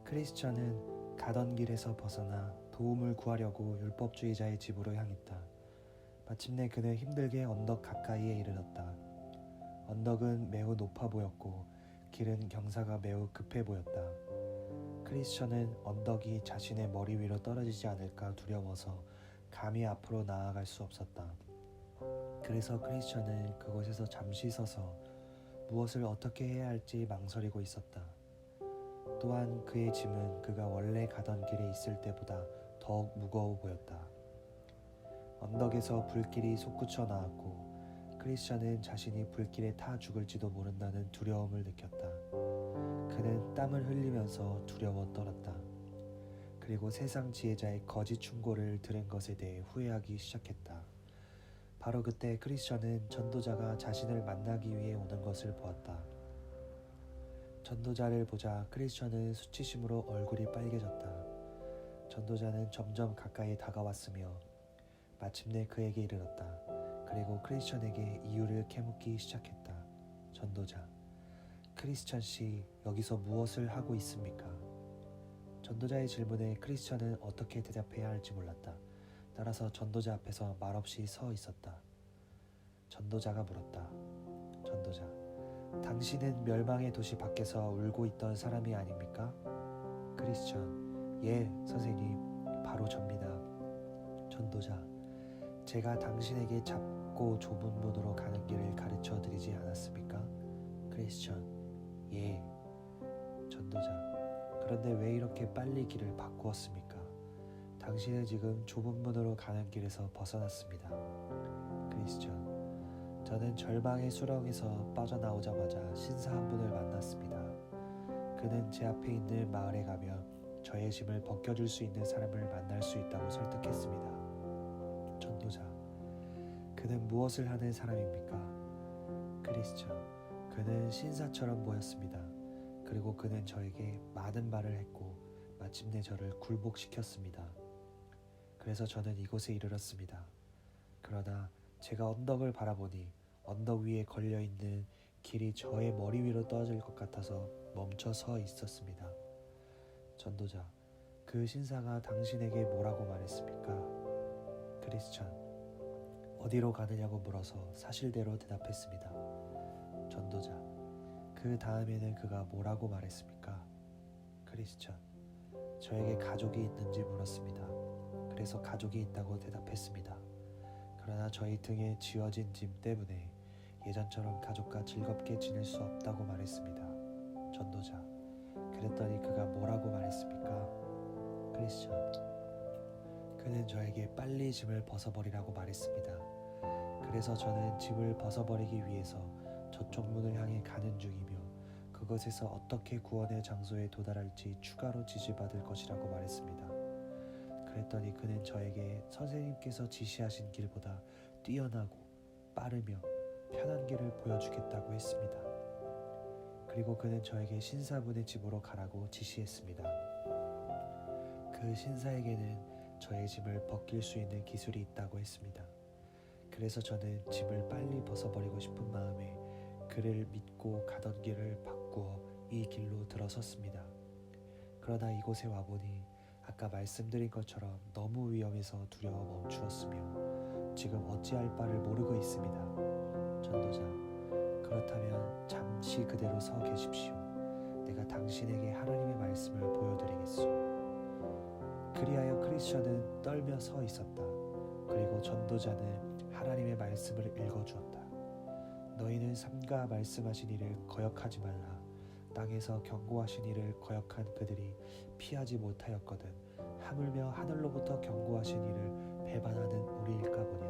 크리스천은 가던 길에서 벗어나 도움을 구하려고 율법주의자의 집으로 향했다. 마침내 그는 힘들게 언덕 가까이에 이르렀다. 언덕은 매우 높아 보였고 길은 경사가 매우 급해 보였다. 크리스천은 언덕이 자신의 머리 위로 떨어지지 않을까 두려워서 감히 앞으로 나아갈 수 없었다. 그래서 크리스천은 그곳에서 잠시 서서 무엇을 어떻게 해야 할지 망설이고 있었다. 또한 그의 짐은 그가 원래 가던 길에 있을 때보다 더욱 무거워 보였다. 언덕에서 불길이 솟구쳐 나왔고 크리스천은 자신이 불길에 타 죽을지도 모른다는 두려움을 느꼈다. 그는 땀을 흘리면서 두려워 떨었다. 그리고 세상 지혜자의 거짓 충고를 들은 것에 대해 후회하기 시작했다. 바로 그때 크리스천은 전도자가 자신을 만나기 위해 오는 것을 보았다. 전도자를 보자 크리스천은 수치심으로 얼굴이 빨개졌다. 전도자는 점점 가까이 다가왔으며 마침내 그에게 이르렀다. 그리고 크리스천에게 이유를 캐묻기 시작했다. 전도자: 크리스천 씨, 여기서 무엇을 하고 있습니까? 전도자의 질문에 크리스천은 어떻게 대답해야 할지 몰랐다. 따라서 전도자 앞에서 말없이 서 있었다. 전도자가 물었다. 전도자: 당신은 멸망의 도시 밖에서 울고 있던 사람이 아닙니까? 크리스천: 예, 선생님, 바로 접니다. 전도자: 제가 당신에게 작고 좁은 문으로 가는 길을 가르쳐 드리지 않았습니까? 크리스천: 예. 전도자: 그런데 왜 이렇게 빨리 길을 바꾸었습니까? 당신은 지금 좁은 문으로 가는 길에서 벗어났습니다. 크리스천: 저는 절망의 수렁에서 빠져나오자마자 신사 한 분을 만났습니다. 그는 제 앞에 있는 마을에 가면 저의 짐을 벗겨줄 수 있는 사람을 만날 수 있다고 설득했습니다. 전도자: 그는 무엇을 하는 사람입니까? 크리스천: 그는 신사처럼 보였습니다. 그리고 그는 저에게 많은 말을 했고 마침내 저를 굴복시켰습니다. 그래서 저는 이곳에 이르렀습니다. 그러나 제가 언덕을 바라보니 언덕 위에 걸려있는 길이 저의 머리 위로 떨어질 것 같아서 멈춰 서 있었습니다. 전도자: 그 신사가 당신에게 뭐라고 말했습니까? 크리스천: 어디로 가느냐고 물어서 사실대로 대답했습니다. 전도자: 그 다음에는 그가 뭐라고 말했습니까? 크리스천: 저에게 가족이 있는지 물었습니다. 그래서 가족이 있다고 대답했습니다. 그러나 저희 등에 지어진 짐 때문에 예전처럼 가족과 즐겁게 지낼 수 없다고 말했습니다. 전도자: 그랬더니 그가 뭐라고 말했습니까? 크리스천: 그는 저에게 빨리 짐을 벗어버리라고 말했습니다. 그래서 저는 짐을 벗어버리기 위해서 저쪽 문을 향해 가는 중이며 그것에서 어떻게 구원의 장소에 도달할지 추가로 지시받을 것이라고 말했습니다. 그랬더니 그는 저에게 선생님께서 지시하신 길보다 뛰어나고 빠르며 편한 길을 보여주겠다고 했습니다. 그리고 그는 저에게 신사분의 집으로 가라고 지시했습니다. 그 신사에게는 저의 짐을 벗길 수 있는 기술이 있다고 했습니다. 그래서 저는 짐을 빨리 벗어버리고 싶은 마음에 그를 믿고 가던 길을 바꾸어 이 길로 들어섰습니다. 그러나 이곳에 와보니 아까 말씀드린 것처럼 너무 위험해서 두려워 멈추었으며 지금 어찌할 바를 모르고 있습니다. 전도자: 그렇다면 잠시 그대로 서 계십시오. 내가 당신에게 하나님의 말씀을 보여드리겠소. 그리하여 크리스천은 떨며 서 있었다. 그리고 전도자는 하나님의 말씀을 읽어주었다. 너희는 삼가 말씀하신 이를 거역하지 말라. 땅에서 경고하신 이를 거역한 그들이 피하지 못하였거든 하물며 하늘로부터 경고하신 이를 배반하는 우리일까 보냐.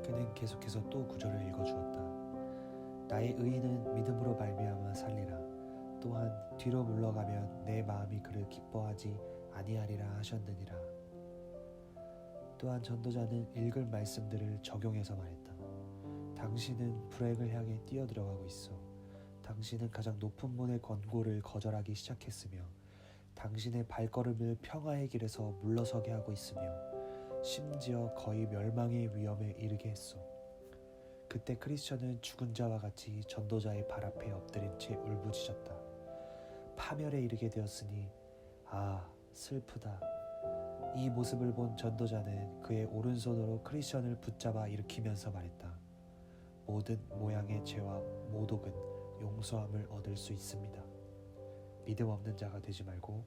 그는 계속해서 또 구절을 읽어주었다. 나의 의인은 믿음으로 말미암아 살리라. 또한 뒤로 물러가면 내 마음이 그를 기뻐하지 아니하리라 하셨느니라. 또한 전도자는 읽은 말씀들을 적용해서 말했다. 당신은 불행을 향해 뛰어들어가고 있어. 당신은 가장 높은 문의 권고를 거절하기 시작했으며 당신의 발걸음을 평화의 길에서 물러서게 하고 있으며 심지어 거의 멸망의 위험에 이르게 했소. 그때 크리스천은 죽은 자와 같이 전도자의 발 앞에 엎드린 채 울부짖었다. 파멸에 이르게 되었으니 슬프다. 이 모습을 본 전도자는 그의 오른손으로 크리스천을 붙잡아 일으키면서 말했다. 모든 모양의 죄와 모독은 용서함을 얻을 수 있습니다. 믿음 없는 자가 되지 말고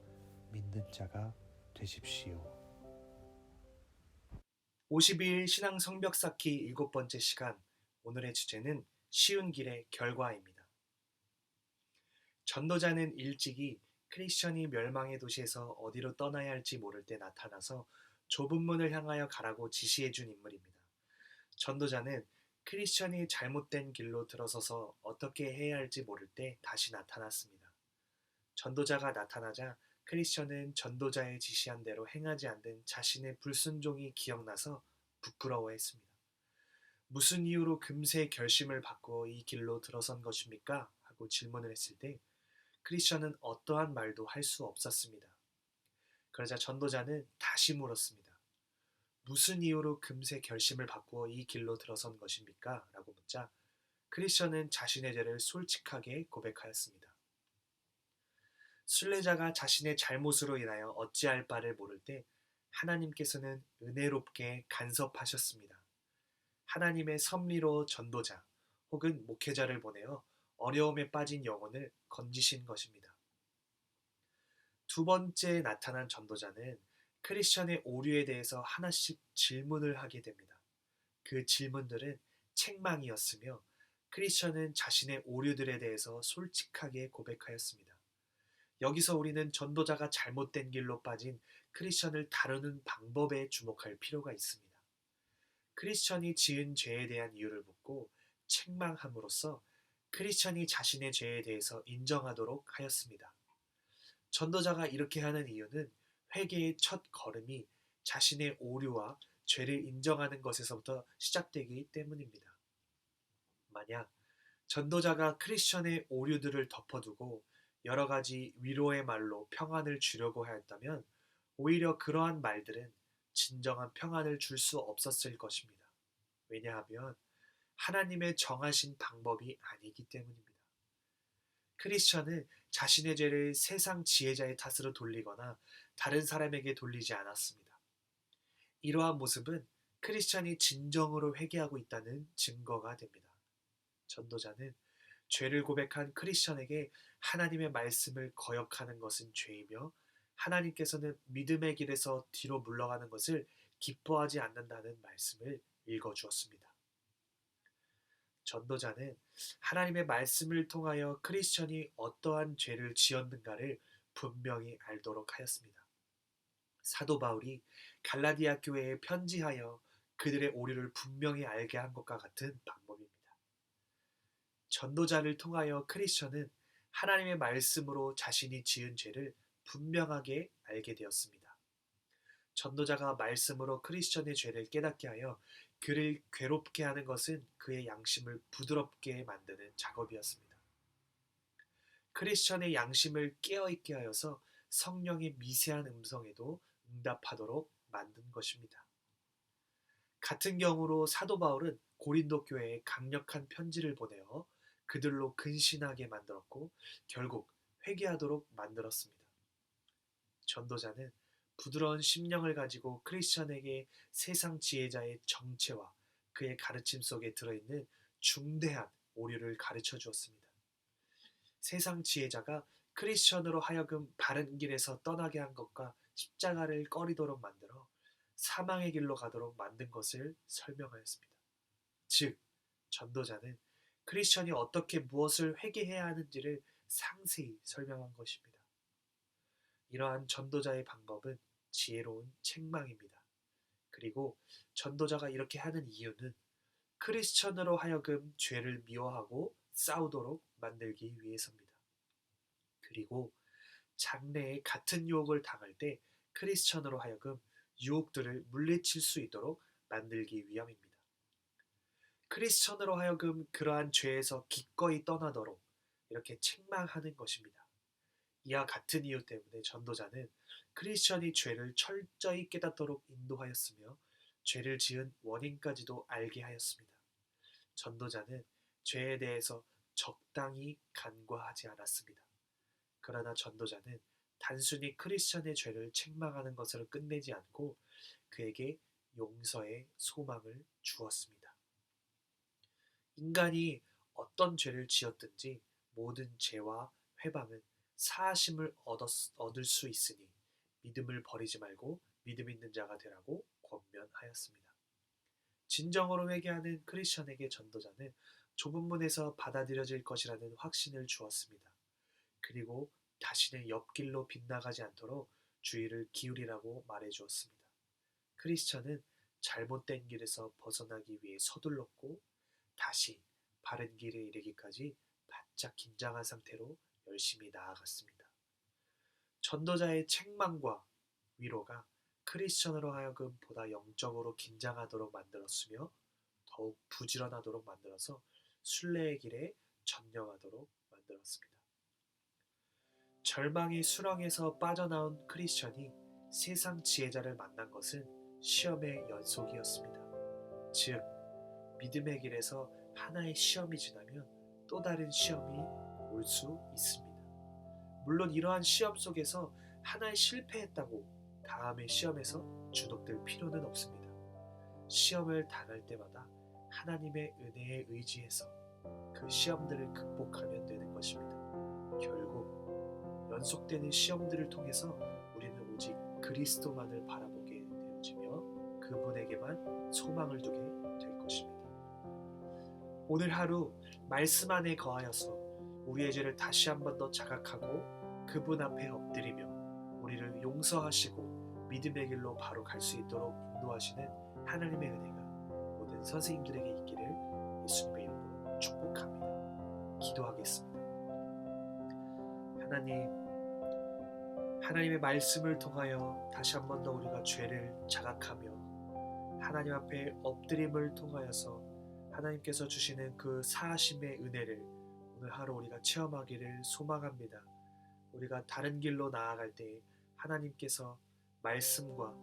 믿는 자가 되십시오. 52일 신앙 성벽 쌓기 7번째 시간. 오늘의 주제는 쉬운 길의 결과입니다. 전도자는 일찍이 크리스천이 멸망의 도시에서 어디로 떠나야 할지 모를 때 나타나서 좁은 문을 향하여 가라고 지시해 준 인물입니다. 전도자는 크리스천이 잘못된 길로 들어서서 어떻게 해야 할지 모를 때 다시 나타났습니다. 전도자가 나타나자 크리스천은 전도자의 지시한 대로 행하지 않는 자신의 불순종이 기억나서 부끄러워했습니다. 무슨 이유로 금세 결심을 바꾸어 이 길로 들어선 것입니까? 하고 질문을 했을 때 크리스천은 어떠한 말도 할 수 없었습니다. 그러자 전도자는 다시 물었습니다. 무슨 이유로 금세 결심을 바꾸어 이 길로 들어선 것입니까? 라고 묻자 크리스천은 자신의 죄를 솔직하게 고백하였습니다. 순례자가 자신의 잘못으로 인하여 어찌할 바를 모를 때 하나님께서는 은혜롭게 간섭하셨습니다. 하나님의 섭리로 전도자 혹은 목회자를 보내어 어려움에 빠진 영혼을 건지신 것입니다. 두 번째 나타난 전도자는 크리스천의 오류에 대해서 하나씩 질문을 하게 됩니다. 그 질문들은 책망이었으며 크리스천은 자신의 오류들에 대해서 솔직하게 고백하였습니다. 여기서 우리는 전도자가 잘못된 길로 빠진 크리스천을 다루는 방법에 주목할 필요가 있습니다. 크리스천이 지은 죄에 대한 이유를 묻고 책망함으로써 크리스천이 자신의 죄에 대해서 인정하도록 하였습니다. 전도자가 이렇게 하는 이유는 회개의 첫 걸음이 자신의 오류와 죄를 인정하는 것에서부터 시작되기 때문입니다. 만약 전도자가 크리스천의 오류들을 덮어두고 여러 가지 위로의 말로 평안을 주려고 하였다면 오히려 그러한 말들은 진정한 평안을 줄 수 없었을 것입니다. 왜냐하면 하나님의 정하신 방법이 아니기 때문입니다. 크리스천은 자신의 죄를 세상 지혜자의 탓으로 돌리거나 다른 사람에게 돌리지 않았습니다. 이러한 모습은 크리스천이 진정으로 회개하고 있다는 증거가 됩니다. 전도자는 죄를 고백한 크리스천에게 하나님의 말씀을 거역하는 것은 죄이며 하나님께서는 믿음의 길에서 뒤로 물러가는 것을 기뻐하지 않는다는 말씀을 읽어주었습니다. 전도자는 하나님의 말씀을 통하여 크리스천이 어떠한 죄를 지었는가를 분명히 알도록 하였습니다. 사도 바울이 갈라디아 교회에 편지하여 그들의 오류를 분명히 알게 한 것과 같은 방법입니다. 전도자를 통하여 크리스천은 하나님의 말씀으로 자신이 지은 죄를 분명하게 알게 되었습니다. 전도자가 말씀으로 크리스천의 죄를 깨닫게 하여 그를 괴롭게 하는 것은 그의 양심을 부드럽게 만드는 작업이었습니다. 크리스천의 양심을 깨어있게 하여서 성령의 미세한 음성에도 응답하도록 만든 것입니다. 같은 경우로 사도 바울은 고린도 교회에 강력한 편지를 보내어 그들로 근신하게 만들었고 결국 회개하도록 만들었습니다. 전도자는 부드러운 심령을 가지고 크리스천에게 세상 지혜자의 정체와 그의 가르침 속에 들어있는 중대한 오류를 가르쳐 주었습니다. 세상 지혜자가 크리스천으로 하여금 바른 길에서 떠나게 한 것과 십자가를 꺼리도록 만들어 사망의 길로 가도록 만든 것을 설명하였습니다. 즉, 전도자는 크리스천이 어떻게 무엇을 회개해야 하는지를 상세히 설명한 것입니다. 이러한 전도자의 방법은 지혜로운 책망입니다. 그리고 전도자가 이렇게 하는 이유는 크리스천으로 하여금 죄를 미워하고 싸우도록 만들기 위해서입니다. 그리고 장래에 같은 유혹을 당할 때 크리스천으로 하여금 유혹들을 물리칠 수 있도록 만들기 위함입니다. 크리스천으로 하여금 그러한 죄에서 기꺼이 떠나도록 이렇게 책망하는 것입니다. 이와 같은 이유 때문에 전도자는 크리스천이 죄를 철저히 깨닫도록 인도하였으며 죄를 지은 원인까지도 알게 하였습니다. 전도자는 죄에 대해서 적당히 간과하지 않았습니다. 그러나 전도자는 단순히 크리스천의 죄를 책망하는 것으로 끝내지 않고 그에게 용서의 소망을 주었습니다. 인간이 어떤 죄를 지었든지 모든 죄와 회방은 사하심을 얻을 수 있으니 믿음을 버리지 말고 믿음 있는 자가 되라고 권면하였습니다. 진정으로 회개하는 크리스천에게 전도자는 좁은 문에서 받아들여질 것이라는 확신을 주었습니다. 그리고 다시는 옆길로 빗나가지 않도록 주의를 기울이라고 말해주었습니다. 크리스천은 잘못된 길에서 벗어나기 위해 서둘렀고 다시 바른 길에 이르기까지 바짝 긴장한 상태로 열심히 나아갔습니다. 전도자의 책망과 위로가 크리스천으로 하여금 보다 영적으로 긴장하도록 만들었으며 더욱 부지런하도록 만들어서 순례의 길에 전념하도록 만들었습니다. 절망의 수렁에서 빠져나온 크리스천이 세상 지혜자를 만난 것은 시험의 연속이었습니다. 즉, 믿음의 길에서 하나의 시험이 지나면 또 다른 시험이 올 수 있습니다. 물론 이러한 시험 속에서 하나에 실패했다고 다음의 시험에서 주눅들 필요는 없습니다. 시험을 당할 때마다 하나님의 은혜에 의지해서 그 시험들을 극복하면 되는 것입니다. 결국 연속되는 시험들을 통해서 우리는 오직 그리스도만을 바라보게 되어지며 그분에게만 소망을 두게 될 것입니다. 오늘 하루 말씀 안에 거하여서 우리의 죄를 다시 한 번 더 자각하고 그분 앞에 엎드리며 우리를 용서하시고 믿음의 길로 바로 갈 수 있도록 인도하시는 하나님의 은혜가 모든 선생님들에게 있기를 예수님의 이름으로 축복합니다. 기도하겠습니다. 하나님의 말씀을 통하여 다시 한 번 더 우리가 죄를 자각하며 하나님 앞에 엎드림을 통하여서 하나님께서 주시는 그 사하심의 은혜를 오늘 하루 우리가 체험하기를 소망합니다. 우리가 다른 길로 나아갈 때 하나님께서 말씀과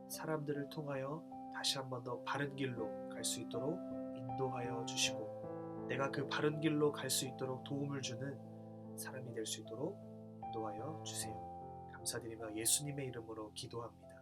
사람들을 통하여 다시 한 번 더 바른 길로 갈 수 있도록 인도하여 주시고 내가 그 바른 길로 갈 수 있도록 도움을 주는 사람이 될 수 있도록 인도하여 주세요. 감사드리며 예수님의 이름으로 기도합니다.